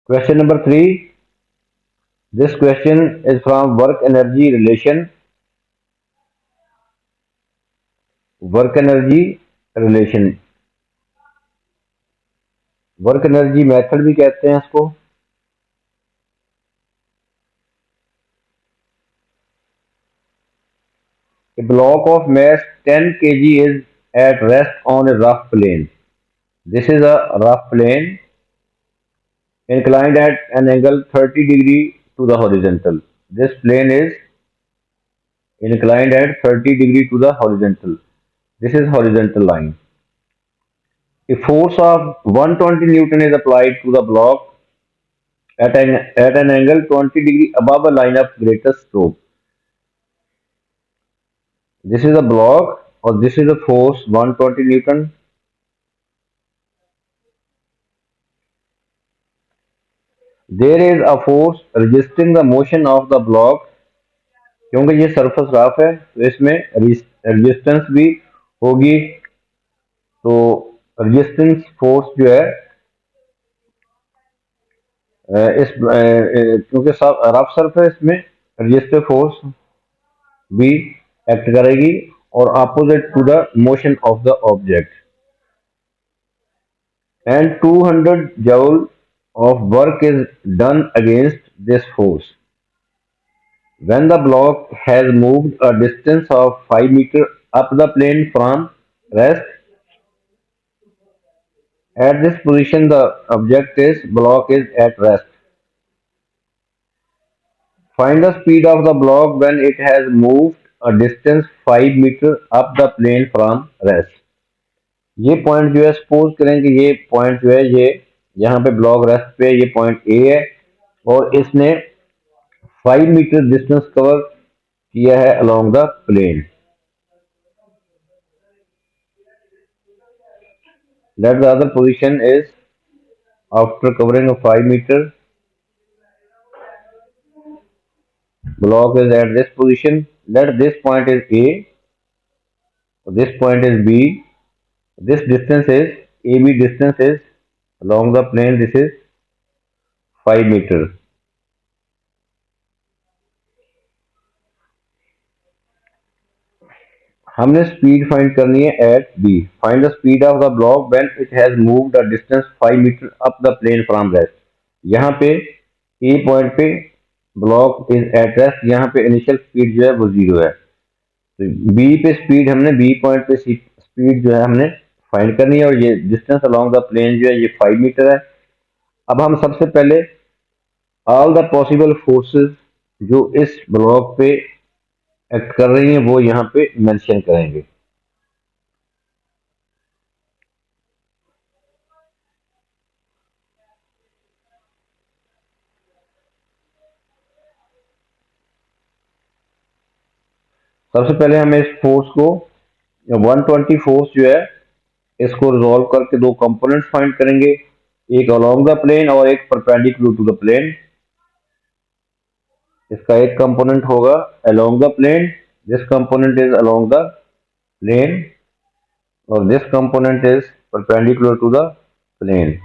Question number 3. This question is from work energy relation. Work energy relation. Work energy method भी कहते हैं इसको। A block of mass 10 kg is at rest on a rough plane. This is a rough plane inclined at an angle 30 degree to the horizontal. This plane is inclined at 30 degree to the horizontal. This is horizontal line. A force of 120 Newton is applied to the block at an angle 20 degree above a line of greatest slope. This is a block or this is a force 120 Newton. There is a force resisting the motion of the block. क्योंकि ये surface rough है तो इसमें resistance भी होगी। तो resistance force जो है इस क्योंकि रफ सरफेस में रेजिस्टिव फोर्स भी एक्ट करेगी और opposite to the motion of the object. And 200 joule of work is done against this force when the block has moved a distance of 5 meters up the plane from rest. At this position the object is block is at rest. Find the speed of the block when it has moved a distance 5 meters up the plane from rest. ये point जो है suppose करें कि ये point जो है ये यहाँ पे ब्लॉक रेस्ट पे ये पॉइंट ए है और इसने 5 मीटर डिस्टेंस कवर किया है along the plane. Let the other position is after covering a 5 meter block is at this position. Let this point is A, this point is B, this distance is AB distance is along the plane, this is 5 meter. हमने speed find करनी है at B. Find the speed of the block when it has moved a distance 5 meter up the plane from rest. यहाँ पे A point पे block is at rest, यहाँ पे initial speed जो है वो 0 है। तो बी पे स्पीड हमने बी पॉइंट पे स्पीड जो है हमने फाइंड करनी है और ये डिस्टेंस अलोंग द प्लेन जो है ये 5 मीटर है। अब हम सबसे पहले ऑल द पॉसिबल फोर्सेस जो इस ब्लॉक पे एक्ट कर रही हैं वो यहाँ पे मेंशन करेंगे। सबसे पहले हमें इस फोर्स को 120 फोर्स जो है इसको रिजॉल्व करके दो कंपोनेंट्स फाइंड करेंगे, एक अलोंग द प्लेन और एक परपेंडिकुलर टू द प्लेन। इसका एक कंपोनेंट होगा along the plane, this component is along the plane और this component is perpendicular to the plane.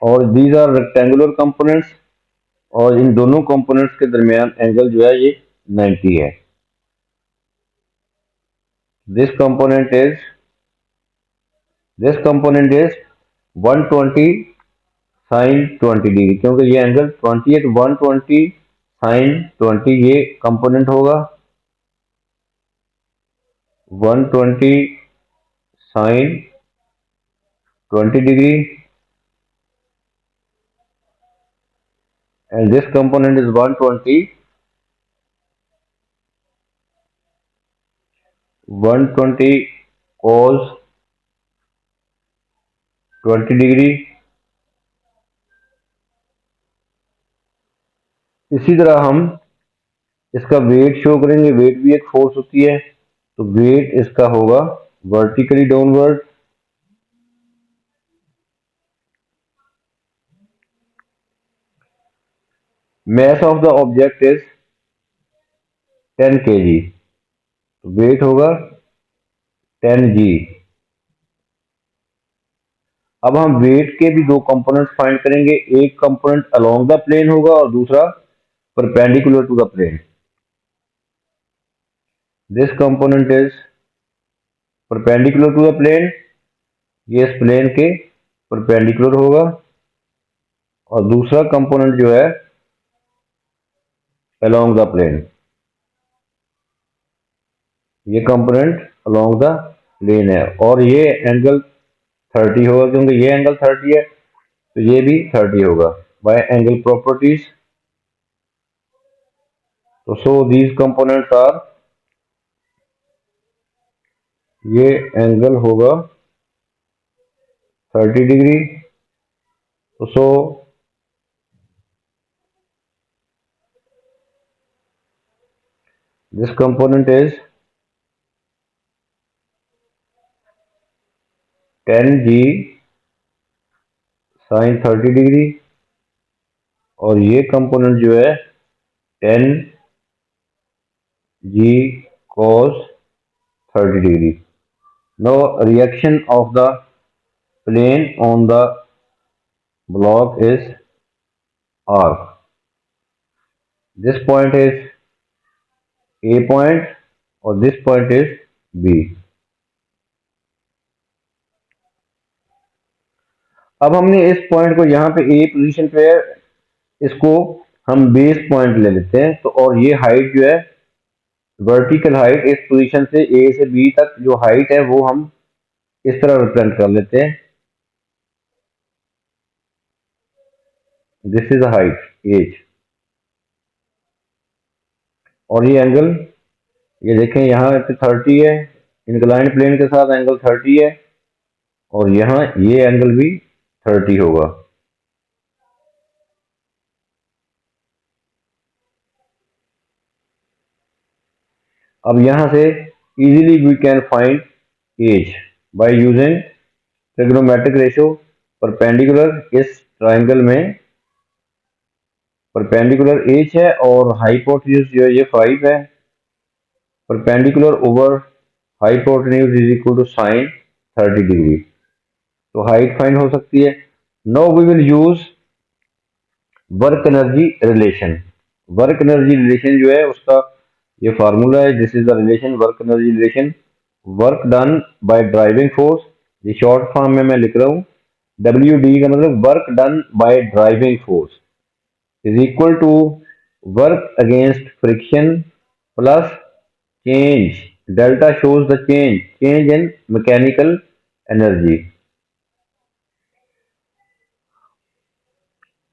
और दीज आर रेक्टेंगुलर कंपोनेंट्स और इन दोनों कंपोनेंट्स के दरमियान एंगल जो है ये 90 है। This component is 120 sine 20 degree, क्योंकि ये एंगल 20 है तो 120 साइन 20 ये कंपोनेंट होगा 120 sine 20 degree and this component is 120 cos 20 degree. इसी तरह हम इसका वेट शो करेंगे, वेट भी एक फोर्स होती है तो वेट इसका होगा vertically downward. Mass of the object is 10 kg, तो वेट होगा 10g। अब हम वेट के भी दो कंपोनेंट्स फाइंड करेंगे, एक कंपोनेंट अलोंग द प्लेन होगा और दूसरा perpendicular to the plane. This component is perpendicular to the plane, ये इस प्लेन के परपेंडिकुलर होगा, और दूसरा कंपोनेंट जो है अलोंग द प्लेन, ये कंपोनेंट अलोंग द प्लेन है, और ये एंगल 30 होगा, क्योंकि ये एंगल 30 है तो ये भी 30 होगा बाय एंगल प्रॉपर्टीज। तो सो दीज कंपोनेंट्स आर, ये एंगल होगा 30 डिग्री, तो so this component is 10g sine 30 degree, और ये कंपोनेंट जो है 10g cos 30 degree. Now reaction of the plane on the block is arc. This point is A point और this point is B. अब हमने इस point को यहाँ पे A पोजीशन पे है, इसको हम बेस पॉइंट ले लेते हैं, तो और ये हाइट जो है वर्टिकल हाइट, इस पोजीशन से A से B तक जो हाइट है वो हम इस तरह रिप्रेजेंट कर लेते हैं। This is the height H, और ये एंगल, ये देखें यहाँ पे 30 है, इंक्लाइंड प्लेन के साथ एंगल 30 है, और यहाँ ये एंगल भी 30 होगा। अब यहां से easily we can find H by using trigonometric ratio. Perpendicular इस ट्राइंगल में परपेंडिकुलर एच है और हाइपोटेन्यूज जो है ये 5 है। Perpendicular over hypotenuse is equal to sine 30 degree, तो हाइट फाइंड हो सकती है। Now we will use work energy relation. Work energy relation जो है उसका ये फार्मूला है, this is the relation, work energy relation. Work done by driving force, ये शॉर्ट फॉर्म में मैं लिख रहा हूँ, WD का मतलब work done by driving force is equal to work against friction plus change, delta shows the change in mechanical energy.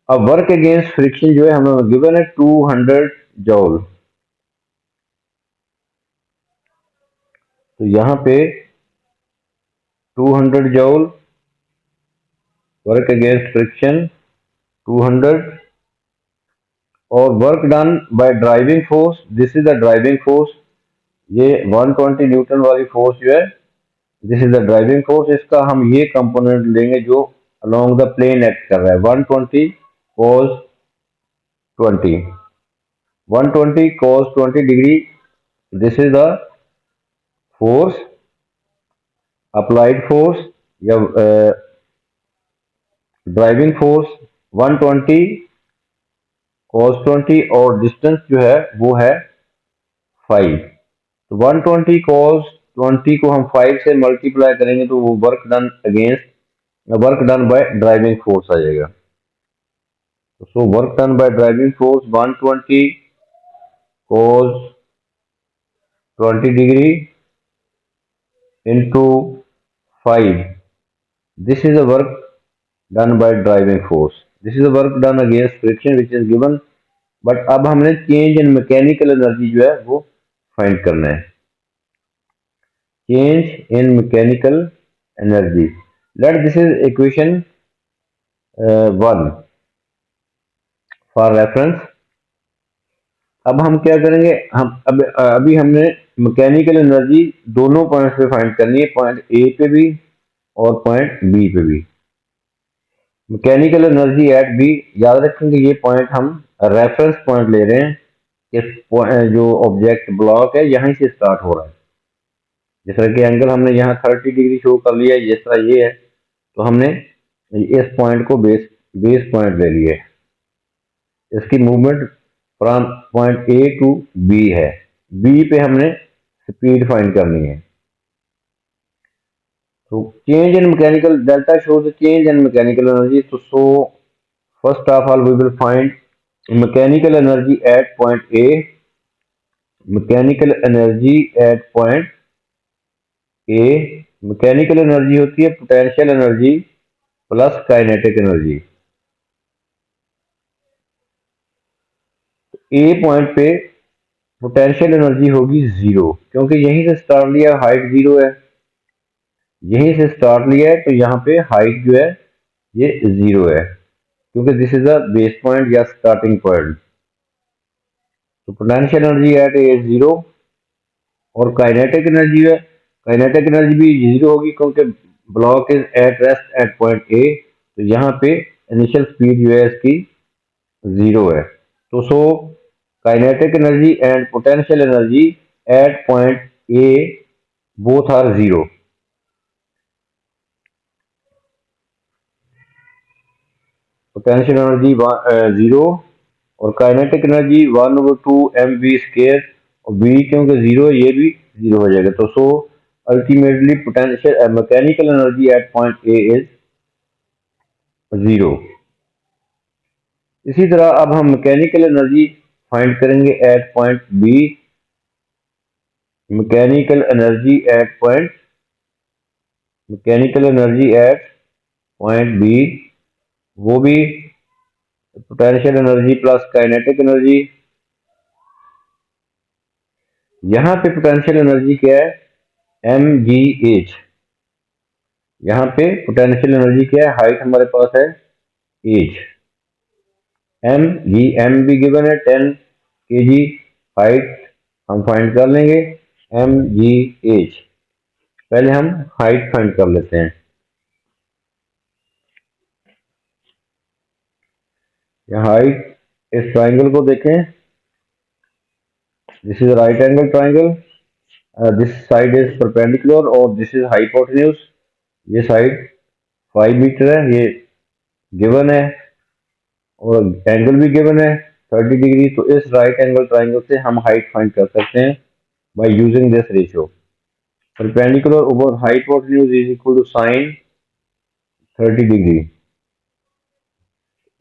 अब work against friction जो है हमें गिवन है 200 जॉल, तो यहाँ पे 200 जॉल वर्क अगेंस्ट फ्रिक्शन 200, और work done by driving force, this is the driving force, ये 120 न्यूटन वाली फोर्स जो है this is the driving force. इसका हम ये कंपोनेंट लेंगे जो अलोंग द प्लेन एक्ट कर रहा है, 120 cos 20, 120 cos 20 degree, this is the force, applied force या ड्राइविंग फोर्स 120 cos 20, और डिस्टेंस जो है वो है 5। तो 120 cos 20 को हम 5 से मल्टीप्लाई करेंगे तो वो work done against, work done by driving force आ जाएगा। So work done by driving force 120 cos 20 degree into 5, this is the work done by driving force, this is the work done against friction which is given, but अब हमने change in mechanical energy जो है वो find करना है, change in mechanical energy. Let this is equation 1 for reference. अब हम क्या करेंगे, हम अभी हमने मैकेनिकल एनर्जी दोनों पॉइंट्स पे फाइंड करनी है, पॉइंट ए पे भी और पॉइंट बी पे भी। मैकेनिकल एनर्जी एट बी, याद रखेंगे ये पॉइंट हम रेफरेंस पॉइंट ले रहे हैं, कि जो ऑब्जेक्ट ब्लॉक है यहीं से स्टार्ट हो रहा है। जिस तरह कि एंगल हमने यहाँ 30 डिग्री शो कर लिया है, जिस तरह ये है, तो हमने इस पॉइंट को बेस पॉइंट ले लिए। इसकी movement from point A to B है। बी पे हमने स्पीड फाइंड करनी है। तो change in mechanical delta show the change in mechanical energy. तो so first of all we will find mechanical energy at point A. Mechanical energy at point A, mechanical energy होती है potential energy plus kinetic energy. A point पे potential energy होगी 0, क्योंकि यहीं से start लिया, height 0 है, यहीं से स्टार्ट लिया है, तो यहाँ पे हाइट जो है ये 0 है, क्योंकि this is a base point या स्टार्टिंग पॉइंट। तो पोटेंशियल एनर्जी एट ए 0। और काइनेटिक एनर्जी है, काइनेटिक एनर्जी भी 0 होगी, क्योंकि block is at rest at point ए, तो यहाँ पे इनिशियल स्पीड जो है इसकी 0 है। तो so kinetic energy and potential energy at point A both are 0। Potential energy 0 और काइनेटिक एनर्जी 1/2 mv²। और v क्योंकि 0 ये भी 0 हो जाएगा। तो so ultimately potential mechanical energy at point A is 0। इसी तरह अब हम मैकेनिकल एनर्जी फाइंड करेंगे at point B. Mechanical energy at point B, वो भी potential energy plus kinetic energy. यहाँ पे पोटेंशियल एनर्जी क्या है, mgh। यहाँ पे पोटेंशियल एनर्जी क्या है, हाइट हमारे पास है h, m भी गिवन है 10 kg हाइट, हम फाइंड कर लेंगे mgh। पहले हम हाइट फाइंड कर लेते हैं। यहाँ हाइट, इस ट्राइंगल को देखें, this is right angle triangle, this side is perpendicular और दिस इज हाइपोटेन्यूज। ये साइड 5 मीटर है, ये गिवन है, और एंगल भी गिवन है 30 डिग्री। तो इस राइट एंगल ट्राइंगल से हम हाइट फाइंड कर सकते हैं by using this ratio. Perpendicular over hypotenuse is equal to sine 30 degree.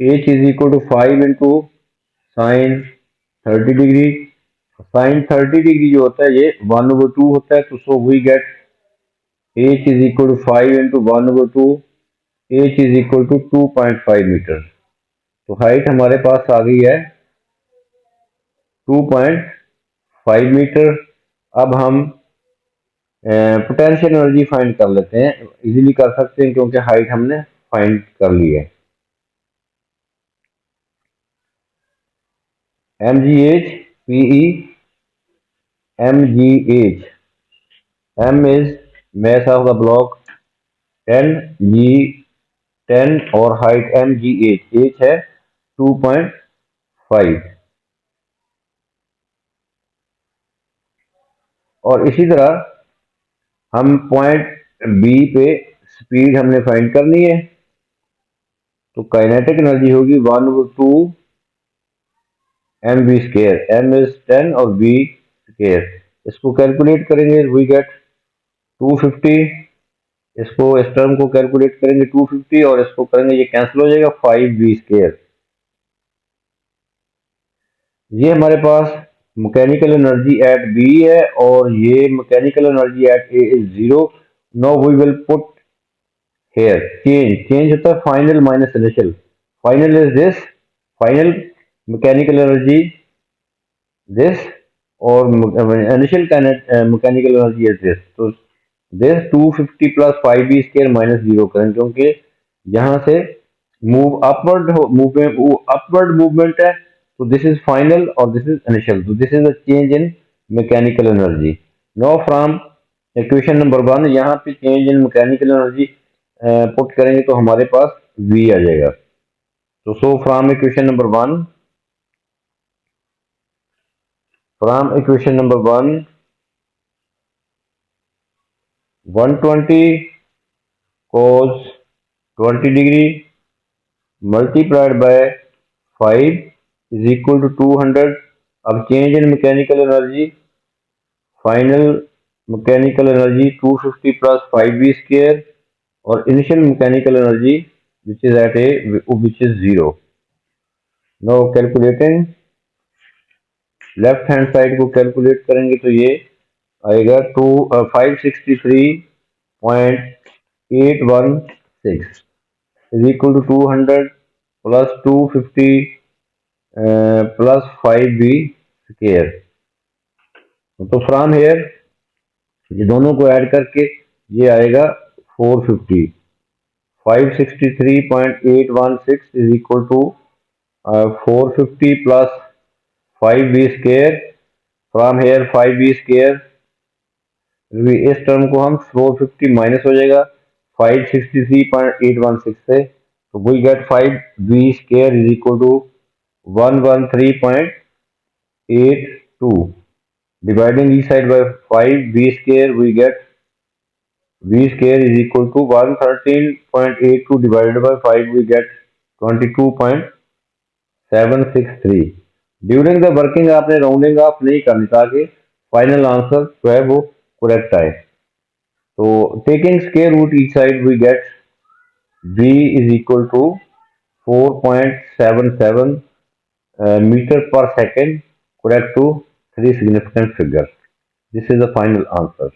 h is equal to 5 into sine 30 degree. Sine 30 degree जो होता है ये 1/2 होता है। तो so we get h is equal to 5 into 1/2, h is equal to 2.5 meter. तो height हमारे पास आ गई है 2.5 मीटर। अब हम पोटेंशियल एनर्जी फाइंड कर लेते हैं, इजीली कर सकते हैं क्योंकि हाइट हमने फाइंड कर ली है। mgh pe, mgh, m is mass of the block 10, g 10 और हाइट mgh, h है 2.5। और इसी तरह हम पॉइंट बी पे स्पीड हमने फाइंड करनी है। तो काइनेटिक एनर्जी होगी 1/2 mv², m इज 10 और v²। इसको कैलकुलेट करेंगे, वी गेट 250। इसको, इस टर्म को कैलकुलेट करेंगे 250 और इसको करेंगे, ये कैंसिल हो जाएगा 5v²। ये हमारे पास मैकेनिकल एनर्जी एट बी है और ये mechanical energy at A is 0। Now we will put here change होता है final minus initial. Final is this, final mechanical energy this, और initial mechanical energy is this. तो दिस 250 प्लस 5v² माइनस 0 करें, क्योंकि यहाँ से मूव अपवर्ड अपवर्ड मूवमेंट है। तो दिस इज फाइनल और दिस इज इनिशियल। तो this is a change in mechanical energy. Now from equation number 1, यहाँ पे change in mechanical energy put करेंगे तो हमारे पास v आ जाएगा। तो so from equation number 1, From equation number 1, 120 cos 20 degree multiplied by 5 is equal to 200. अब change in mechanical energy, final mechanical energy 250 plus 5v square, और initial mechanical energy which is at a which is 0. Now calculating, left hand side को calculate करेंगे तो ये आएगा 563.816 is equal to 200 plus 250 plus 5b square. तो from here ये दोनों को ऐड करके ये आएगा 450। 563.816 is equal to 450 plus 5b square. From here 5b square, इस टर्म को हम 450 माइनस हो जाएगा 563.816 से, तो we get 5b square is equal to 113.82। Dividing each side by 5 b square, we get v square is equal to 113.82 divided by 5, we get 22.763। During the working आपने rounding off नहीं करनी ताकि फाइनल आंसर जो है वो correct आए। तो taking square root each side we get v is equal to 4.77 meter per second, correct to 3 significant figures. This is the final answer.